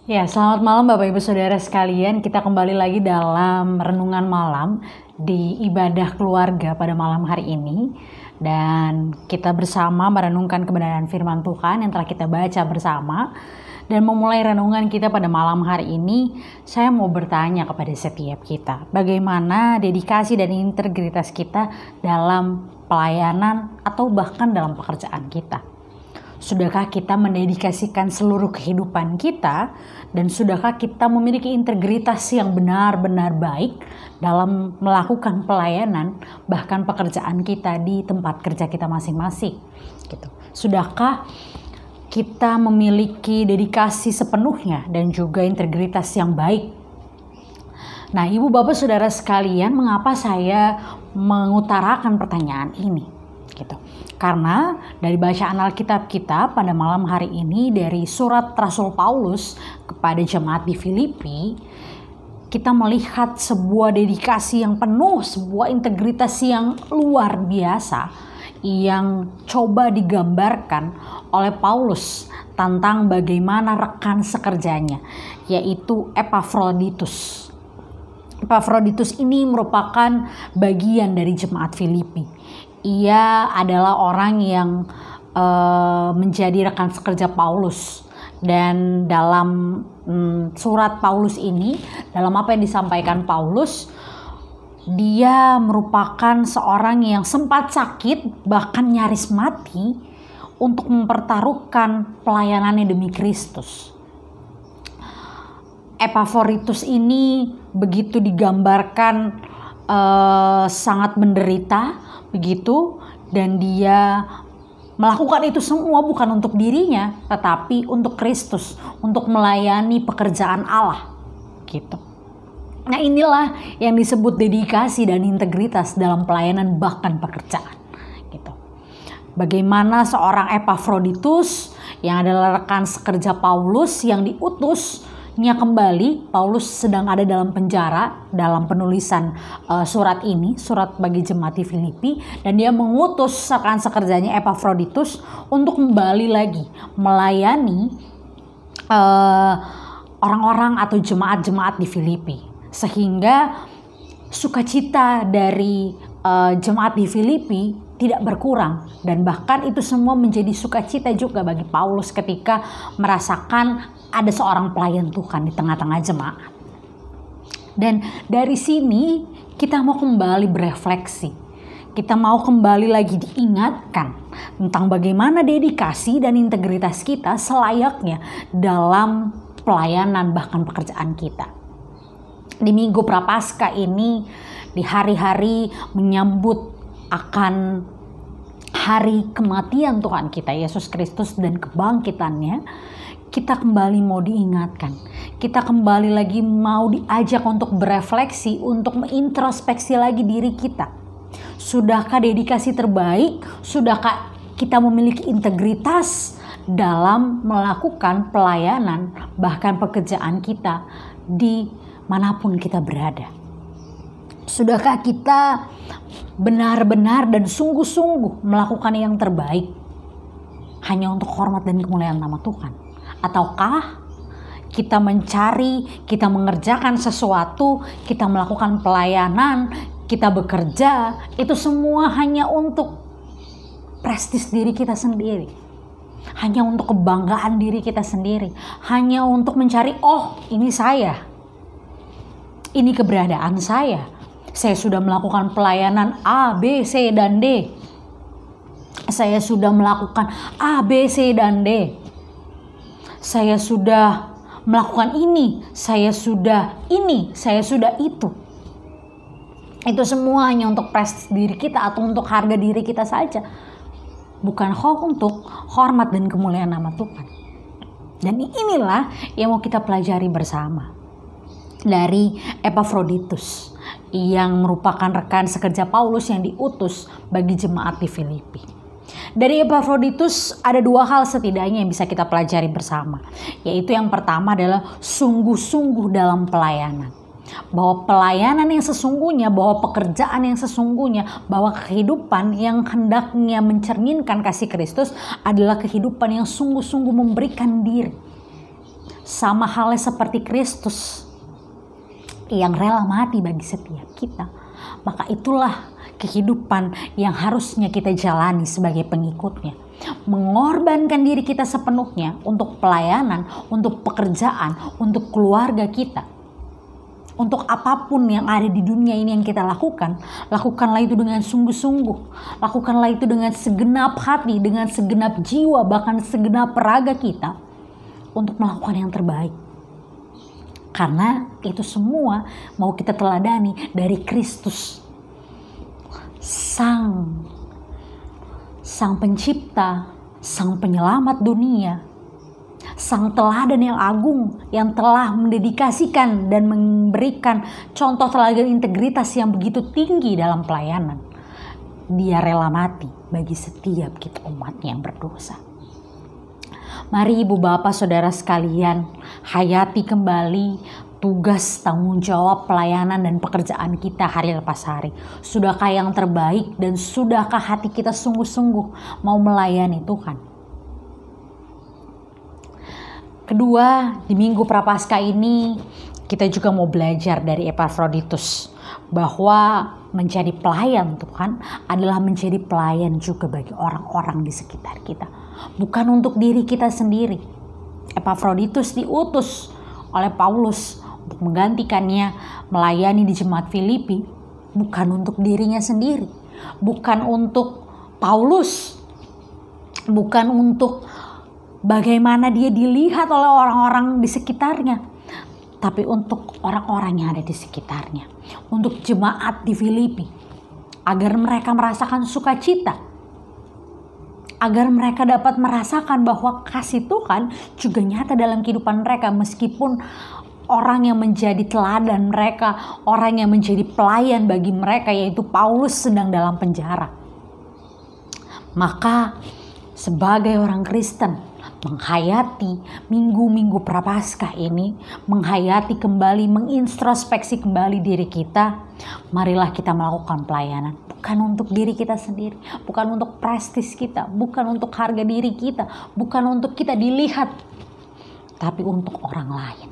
Ya, selamat malam Bapak Ibu Saudara sekalian. Kita kembali lagi dalam renungan malam di ibadah keluarga pada malam hari ini. Dan kita bersama merenungkan kebenaran firman Tuhan yang telah kita baca bersama. Dan memulai renungan kita pada malam hari ini, saya mau bertanya kepada setiap kita, bagaimana dedikasi dan integritas kita dalam pelayanan atau bahkan dalam pekerjaan kita. Sudahkah kita mendedikasikan seluruh kehidupan kita, dan sudahkah kita memiliki integritas yang benar-benar baik dalam melakukan pelayanan bahkan pekerjaan kita di tempat kerja kita masing-masing gitu. Sudahkah kita memiliki dedikasi sepenuhnya dan juga integritas yang baik? Nah, Ibu Bapak Saudara sekalian, mengapa saya mengutarakan pertanyaan ini? Gitu. Karena dari bacaan Alkitab kita pada malam hari ini dari surat Rasul Paulus kepada jemaat di Filipi, kita melihat sebuah dedikasi yang penuh, sebuah integritas yang luar biasa yang coba digambarkan oleh Paulus tentang bagaimana rekan sekerjanya, yaitu Epafroditus. Epafroditus ini merupakan bagian dari jemaat Filipi. Ia adalah orang yang menjadi rekan sekerja Paulus, dan dalam surat Paulus ini, dalam apa yang disampaikan Paulus, dia merupakan seorang yang sempat sakit bahkan nyaris mati untuk mempertaruhkan pelayanannya demi Kristus. Epafroditus ini begitu digambarkan sangat menderita begitu, dan dia melakukan itu semua bukan untuk dirinya tetapi untuk Kristus, untuk melayani pekerjaan Allah gitu. Nah, inilah yang disebut dedikasi dan integritas dalam pelayanan bahkan pekerjaan gitu. Bagaimana seorang Epafroditus yang adalah rekan sekerja Paulus yang diutusnya kembali. Paulus sedang ada dalam penjara dalam penulisan surat ini, surat bagi jemaat di Filipi, dan dia mengutus rekan sekerjanya Epafroditus untuk kembali lagi melayani orang-orang atau jemaat-jemaat di Filipi, sehingga sukacita dari jemaat di Filipi tidak berkurang, dan bahkan itu semua menjadi sukacita juga bagi Paulus ketika merasakan ada seorang pelayan Tuhan di tengah-tengah jemaat. Dan dari sini kita mau kembali berefleksi, kita mau kembali lagi diingatkan tentang bagaimana dedikasi dan integritas kita selayaknya dalam pelayanan bahkan pekerjaan kita. Di Minggu Prapaskah ini, di hari-hari menyambut akan hari kematian Tuhan kita Yesus Kristus dan kebangkitannya, kita kembali mau diingatkan, kita kembali lagi mau diajak untuk berefleksi, untuk mengintrospeksi lagi diri kita. Sudahkah dedikasi terbaik? Sudahkah kita memiliki integritas dalam melakukan pelayanan bahkan pekerjaan kita di manapun kita berada? Sudahkah kita benar-benar dan sungguh-sungguh melakukan yang terbaik hanya untuk hormat dan kemuliaan nama Tuhan? Ataukah kita mencari, kita mengerjakan sesuatu, kita melakukan pelayanan, kita bekerja, itu semua hanya untuk prestis diri kita sendiri, hanya untuk kebanggaan diri kita sendiri, hanya untuk mencari, oh ini saya, ini keberadaan saya sudah melakukan pelayanan A, B, C, dan D. Saya sudah melakukan A, B, C, dan D. Saya sudah melakukan ini, saya sudah ini, saya sudah itu. Itu semua hanya untuk prestis diri kita atau untuk harga diri kita saja, bukan untuk hormat dan kemuliaan nama Tuhan. Dan inilah yang mau kita pelajari bersama dari Epafroditus, yang merupakan rekan sekerja Paulus yang diutus bagi jemaat di Filipi. Dari Epafroditus ada dua hal setidaknya yang bisa kita pelajari bersama, yaitu yang pertama adalah sungguh-sungguh dalam pelayanan. Bahwa pelayanan yang sesungguhnya, bahwa pekerjaan yang sesungguhnya, bahwa kehidupan yang hendaknya mencerminkan kasih Kristus adalah kehidupan yang sungguh-sungguh memberikan diri. sama halnya seperti Kristus yang rela mati bagi setiap kita, maka itulah kehidupan yang harusnya kita jalani sebagai pengikutnya. Mengorbankan diri kita sepenuhnya untuk pelayanan, untuk pekerjaan, untuk keluarga kita. Untuk apapun yang ada di dunia ini yang kita lakukan, lakukanlah itu dengan sungguh-sungguh. Lakukanlah itu dengan segenap hati, dengan segenap jiwa, bahkan segenap raga kita untuk melakukan yang terbaik. Karena itu semua mau kita teladani dari Kristus, Sang Pencipta, Sang Penyelamat dunia, Sang teladan yang agung yang telah mendedikasikan dan memberikan contoh teladan integritas yang begitu tinggi dalam pelayanan. Dia rela mati bagi setiap kita umatnya yang berdosa. Mari ibu bapak saudara sekalian, hayati kembali tugas, tanggung jawab, pelayanan dan pekerjaan kita hari lepas hari. Sudahkah yang terbaik dan sudahkah hati kita sungguh-sungguh mau melayani Tuhan? Kedua, di Minggu Prapaskah ini kita juga mau belajar dari Epafroditus bahwa menjadi pelayan Tuhan adalah menjadi pelayan juga bagi orang-orang di sekitar kita. Bukan untuk diri kita sendiri. Epafroditus diutus oleh Paulus untuk menggantikannya melayani di jemaat Filipi, bukan untuk dirinya sendiri, bukan untuk Paulus, bukan untuk bagaimana dia dilihat oleh orang-orang di sekitarnya, tapi untuk orang-orang yang ada di sekitarnya, untuk jemaat di Filipi, agar mereka merasakan sukacita, agar mereka dapat merasakan bahwa kasih Tuhan juga nyata dalam kehidupan mereka, meskipun orang yang menjadi teladan mereka, orang yang menjadi pelayan bagi mereka, yaitu Paulus, sedang dalam penjara. Maka sebagai orang Kristen, menghayati minggu-minggu Prapaskah ini, menghayati kembali, mengintrospeksi kembali diri kita, marilah kita melakukan pelayanan. Bukan untuk diri kita sendiri, bukan untuk prestis kita, bukan untuk harga diri kita, bukan untuk kita dilihat, tapi untuk orang lain.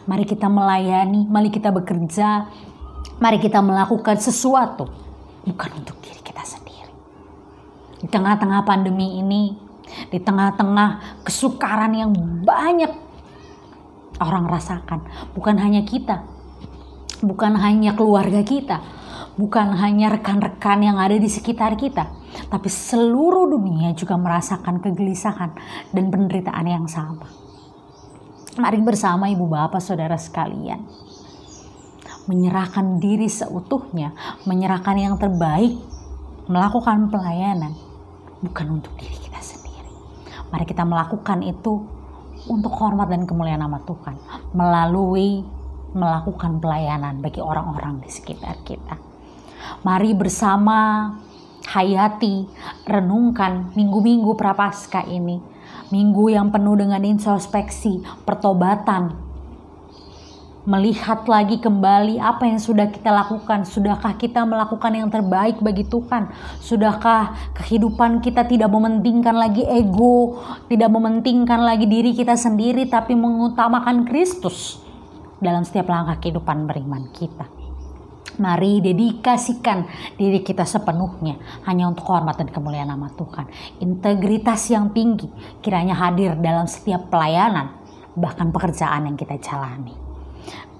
Mari kita melayani, mari kita bekerja, mari kita melakukan sesuatu, bukan untuk diri kita sendiri. Di tengah-tengah pandemi ini, di tengah-tengah kesukaran yang banyak orang rasakan, bukan hanya kita, bukan hanya keluarga kita, bukan hanya rekan-rekan yang ada di sekitar kita, tapi seluruh dunia juga merasakan kegelisahan dan penderitaan yang sama. Mari bersama ibu bapak saudara sekalian, menyerahkan diri seutuhnya, menyerahkan yang terbaik, melakukan pelayanan, bukan untuk diri kita sendiri. Mari kita melakukan itu untuk hormat dan kemuliaan nama Tuhan, melalui melakukan pelayanan bagi orang-orang di sekitar kita. Mari bersama hayati, renungkan minggu-minggu Prapaskah ini, minggu yang penuh dengan introspeksi, pertobatan, melihat lagi kembali apa yang sudah kita lakukan. Sudahkah kita melakukan yang terbaik bagi Tuhan? Sudahkah kehidupan kita tidak mementingkan lagi ego, tidak mementingkan lagi diri kita sendiri, tapi mengutamakan Kristus dalam setiap langkah kehidupan beriman kita? Mari dedikasikan diri kita sepenuhnya hanya untuk hormat dan kemuliaan nama Tuhan. Integritas yang tinggi kiranya hadir dalam setiap pelayanan, bahkan pekerjaan yang kita jalani,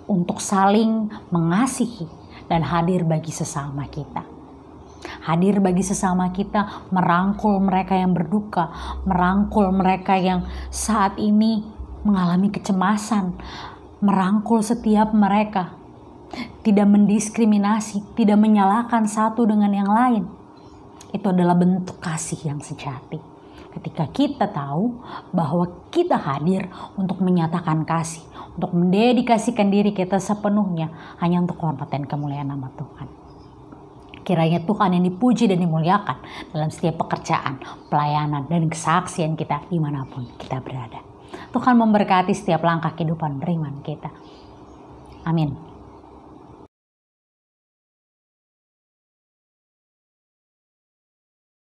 untuk saling mengasihi dan hadir bagi sesama kita. Hadir bagi sesama kita, merangkul mereka yang berduka, merangkul mereka yang saat ini mengalami kecemasan, merangkul setiap mereka, tidak mendiskriminasi, tidak menyalahkan satu dengan yang lain. Itu adalah bentuk kasih yang sejati. Ketika kita tahu bahwa kita hadir untuk menyatakan kasih, untuk mendedikasikan diri kita sepenuhnya hanya untuk hormat dan kemuliaan nama Tuhan. Kiranya Tuhan yang dipuji dan dimuliakan dalam setiap pekerjaan, pelayanan, dan kesaksian kita dimanapun kita berada. Tuhan memberkati setiap langkah kehidupan beriman kita. Amin.